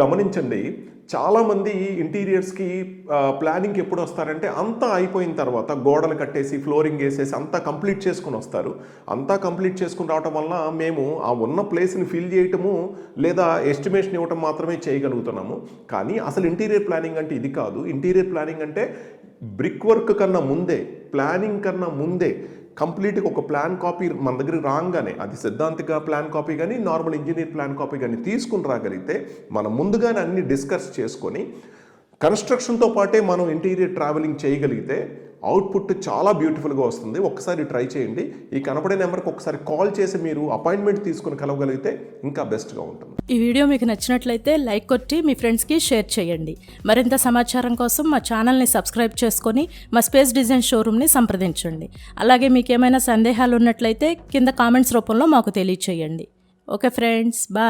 గమనించండి, చాలామంది ఇంటీరియర్స్కి ప్లానింగ్కి ఎప్పుడు వస్తారంటే అంతా అయిపోయిన తర్వాత గోడలు కట్టేసి ఫ్లోరింగ్ వేసేసి అంతా కంప్లీట్ చేసుకుని వస్తారు. అంతా కంప్లీట్ చేసుకుని రావటం వల్ల మేము ఆ ఉన్న ప్లేస్ని ఫిల్ చేయటము లేదా ఎస్టిమేషన్ ఇవ్వటం మాత్రమే చేయగలుగుతున్నాము. కానీ అసలు ఇంటీరియర్ ప్లానింగ్ అంటే ఇది కాదు. ఇంటీరియర్ ప్లానింగ్ అంటే బ్రిక్ వర్క్ కన్నా ముందే, ప్లానింగ్ కన్నా ముందే కంప్లీట్గా ఒక ప్లాన్ కాపీ మన దగ్గర రాగానే, అది సిద్ధాంతిక ప్లాన్ కాపీ కానీ నార్మల్ ఇంజనీర్ ప్లాన్ కాపీ కానీ తీసుకుని రాగలిగితే మనం ముందుగానే అన్ని డిస్కస్ చేసుకొని కన్స్ట్రక్షన్తో పాటే మనం ఇంటీరియర్ ట్రావెలింగ్ చేయగలిగితే అవుట్పుట్ చాలా బ్యూటిఫుల్గా వస్తుంది. ఒక్కసారి ట్రై చేయండి. ఈ కనపడే నెంబర్కి ఒకసారి కాల్ చేసి మీరు అపాయింట్మెంట్ తీసుకుని కలవగలిగితే ఇంకా బెస్ట్గా ఉంటుంది. ఈ వీడియో మీకు నచ్చినట్లయితే లైక్ కొట్టి మీ ఫ్రెండ్స్కి షేర్ చేయండి. మరింత సమాచారం కోసం మా ఛానల్ని సబ్స్క్రైబ్ చేసుకొని మా స్పేస్ డిజైన్ షోరూమ్ని సంప్రదించండి. అలాగే మీకు ఏమైనా సందేహాలు ఉన్నట్లయితే కింద కామెంట్స్ రూపంలో మాకు తెలియచేయండి. Okay friends, bye.